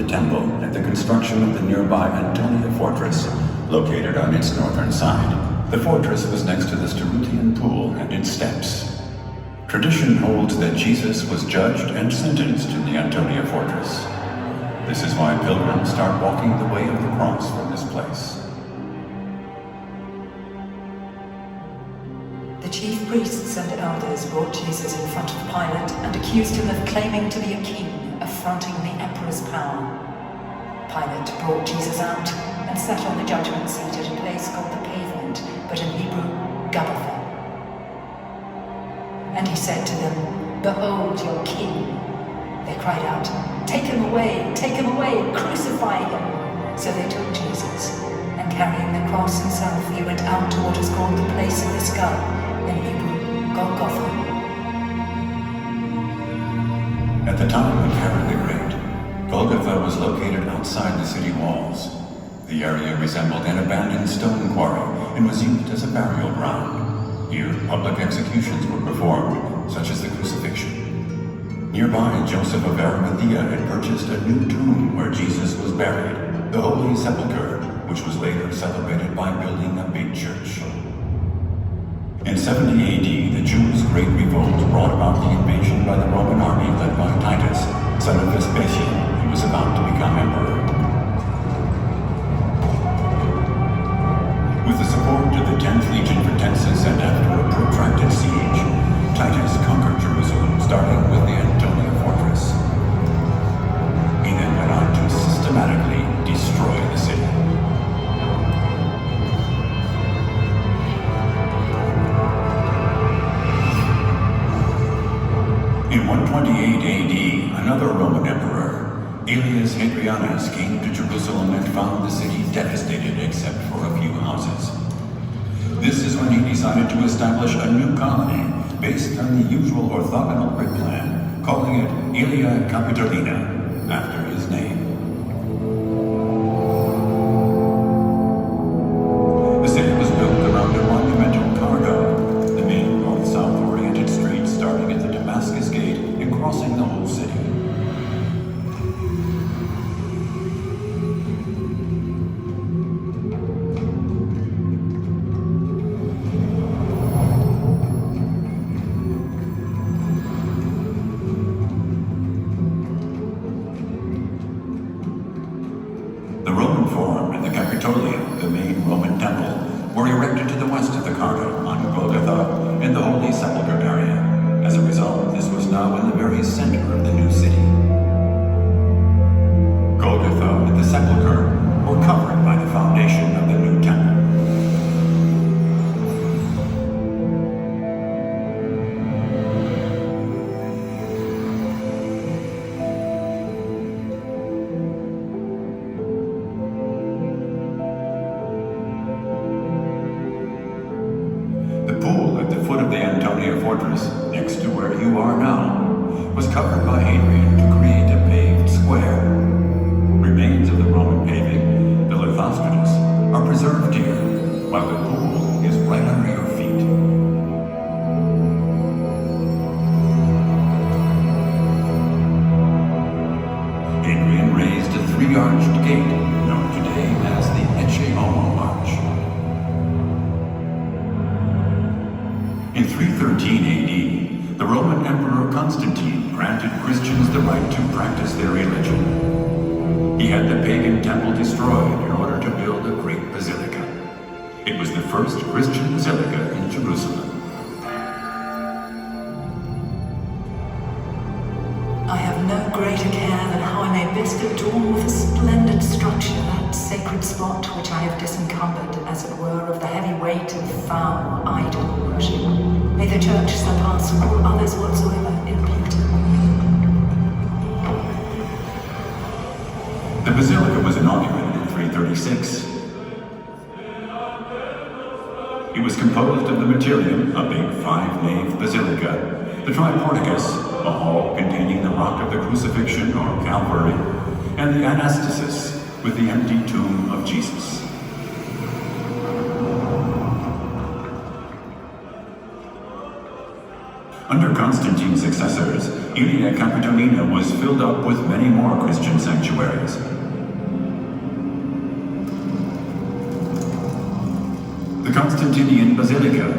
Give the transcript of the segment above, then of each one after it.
the temple and the construction of the nearby Antonia fortress, located on its northern side. The fortress was next to the Sterutian pool and its steps. Tradition holds that Jesus was judged and sentenced in the Antonia fortress. This is why pilgrims start walking the way of the cross from this place. The chief priests and elders brought Jesus in front of Pilate and accused him of claiming to be a king, affronting the emperor's power. Pilate brought Jesus out and sat on the judgment seat at a place called the Pavement, but in Hebrew, Gabbatha. And he said to them, "Behold your king." They cried out, take him away, crucify him." So they took Jesus, and carrying the cross himself, he went out to what is called the place of the skull, in Hebrew, Golgotha. At the time of Herod the Great, Golgotha was located outside the city walls. The area resembled an abandoned stone quarry and was used as a burial ground. Here, public executions were performed, such as the crucifixion. Nearby, Joseph of Arimathea had purchased a new tomb where Jesus was buried, the Holy Sepulchre, which was later celebrated by building a big church. In 70 AD, the Jews' Great Revolt brought about the invasion by the Roman army led by Titus, son of Vespasian, who was about to become emperor. With the support of the 10th Legion Fretensis and after a protracted siege, Titus conquered Jerusalem, starting with the Antonia fortress. He then went on to systematically destroy the city. In 128 AD, another Roman emperor, Aelius Hadrianus, came to Jerusalem and found the city devastated except for a few houses. This is when he decided to establish a new colony based on the usual orthogonal grid plan, calling it Aelia Capitolina, after his name. The city was built around a monumental cargo, the main north-south oriented street starting at the Damascus Gate and crossing the whole city. Fortress, next to where you are now, was covered by Hadrian to create a paved square. Remains of the Roman paving, the Lithostratus, are preserved here, while the pool is right under your feet. Hadrian raised a three-arched gate, known today as the Ecce Homo Arch. In 313 AD, the Roman Emperor Constantine granted Christians the right to practice their religion. He had the pagan temple destroyed in order to build a great basilica. It was the first Christian basilica in Jerusalem. I have no greater care than how I may best adorn with a splendid structure that sacred spot which I have disencumbered, as it were, of the heavy weight of foul idol worship. May the church surpass all others whatsoever in beauty. The basilica was inaugurated in 336. It was composed of the Materium, a big five-nave basilica, the Triporticus, a hall containing the rock of the crucifixion or Calvary, and the Anastasis, with the empty tomb of Jesus. Under Constantine's successors, Aelia Capitolina was filled up with many more Christian sanctuaries, Constantinian Basilica,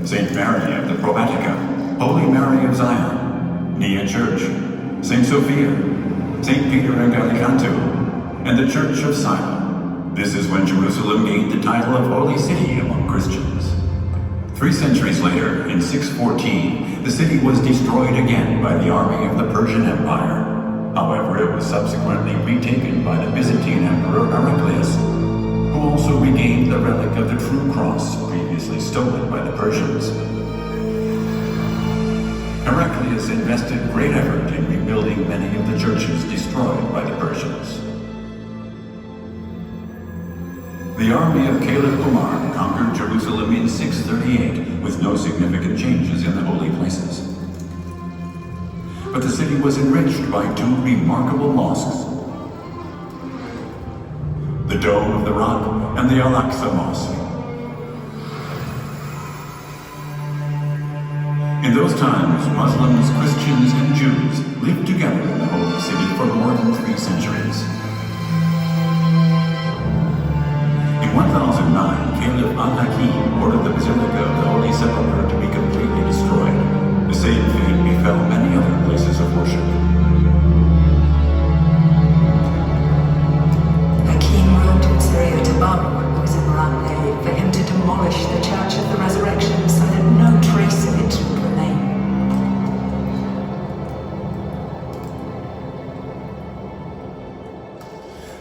St. Mary of the Probatica, Holy Mary of Zion, Nia Church, St. Sophia, St. Peter and Gallicantu, and the Church of Siloam. This is when Jerusalem gained the title of Holy City among Christians. 3 centuries later, in 614, the city was destroyed again by the army of the Persian Empire. However, it was subsequently retaken by the Byzantine Emperor Heraclius, who also regained the relic of the true cross previously stolen by the Persians. Heraclius invested great effort in rebuilding many of the churches destroyed by the Persians. The army of Caliph Umar conquered Jerusalem in 638 with no significant changes in the holy places. But the city was enriched by 2 remarkable mosques, the Dome of the Rock and the Al-Aqsa Mosque. In those times, Muslims, Christians, and Jews lived together in the Holy City for more than 3 centuries. In 1009, Caliph Al-Hakim ordered the Basilica of the Holy Sepulchre to be completely destroyed. The same fate befell many other places of worship. Hakim wrote in Syria to Baruch, who was in Ramleh, for him to demolish the Church of the Resurrection so that no trace of it would remain.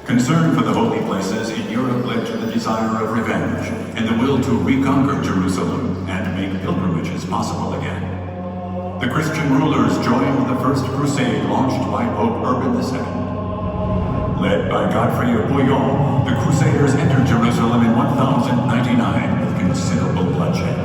Concern for the holy places in Europe led to the desire of revenge and the will to reconquer Jerusalem and make pilgrimages possible again. The Christian rulers joined the First Crusade launched by Pope Urban II. Led by Godfrey of Bouillon, the Crusaders entered Jerusalem in 1099 with considerable bloodshed.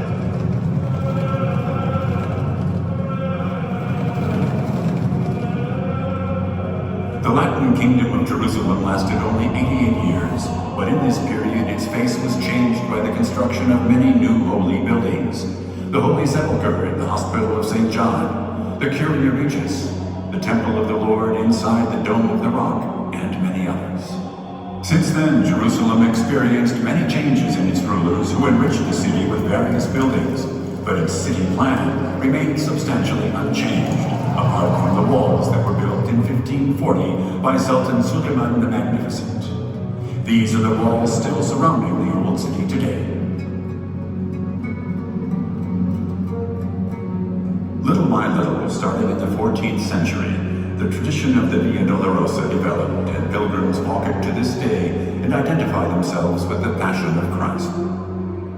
The Latin Kingdom of Jerusalem lasted only 88 years, but in this period its face was changed by the construction of many new holy buildings. The Holy Sepulchre in the Hospital of St. John, the Curia Regis, the Temple of the Lord inside the Dome of the Rock, and many others. Since then, Jerusalem experienced many changes in its rulers who enriched the city with various buildings, but its city plan remained substantially unchanged, apart from the walls that were built in 1540 by Sultan Suleiman the Magnificent. These are the walls still surrounding the old city today. Little by little, starting in the 14th century, the tradition of the Via Dolorosa developed, and pilgrims walk it to this day and identify themselves with the Passion of Christ.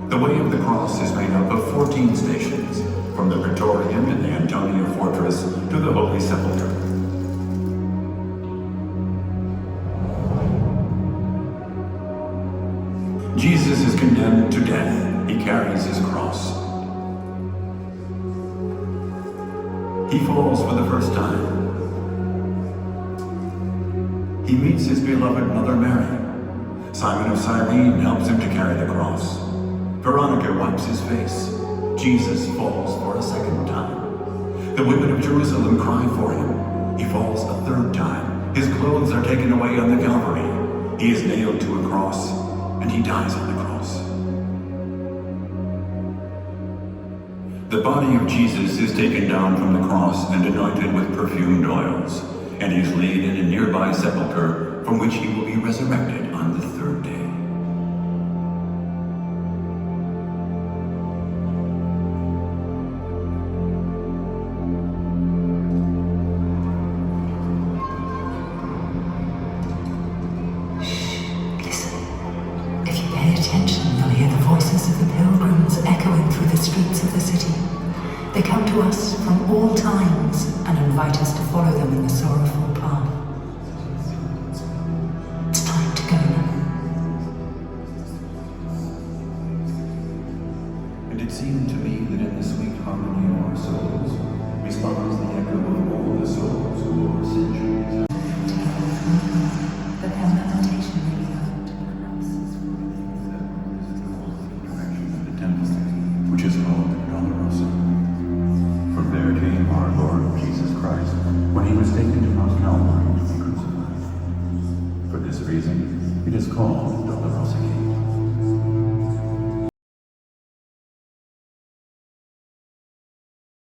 The Way of the Cross is made up of 14 stations, from the Praetorium in the Antonia Fortress to the Holy Sepulchre. Jesus is condemned to death. He carries his cross. He falls for the first time. He meets his beloved Mother Mary. Simon of Cyrene helps him to carry the cross. Veronica wipes his face. Jesus falls for a second time. The women of Jerusalem cry for him. He falls a third time. His clothes are taken away on the Calvary. He is nailed to a cross, and he dies on the cross. The body of Jesus is taken down from the cross and anointed with perfumed oils, and he is laid in a nearby sepulchre from which he will be resurrected on the 3rd day. Listen. If you pay attention, you'll hear the voices of the pilgrims echoing through the streets of the city. They come to us from all times and invite us to follow them in the sorrowful path. It's time to go now. And it seemed to me that in the sweet harmony of our souls responds the echo of all the souls who over centuries. But their lamentation may be heard. Direction of the temple, which is called Dolorosa. From there came our Lord Jesus Christ when he was taken to Mount Calvary to be crucified. For this reason, it is called Dolorosa.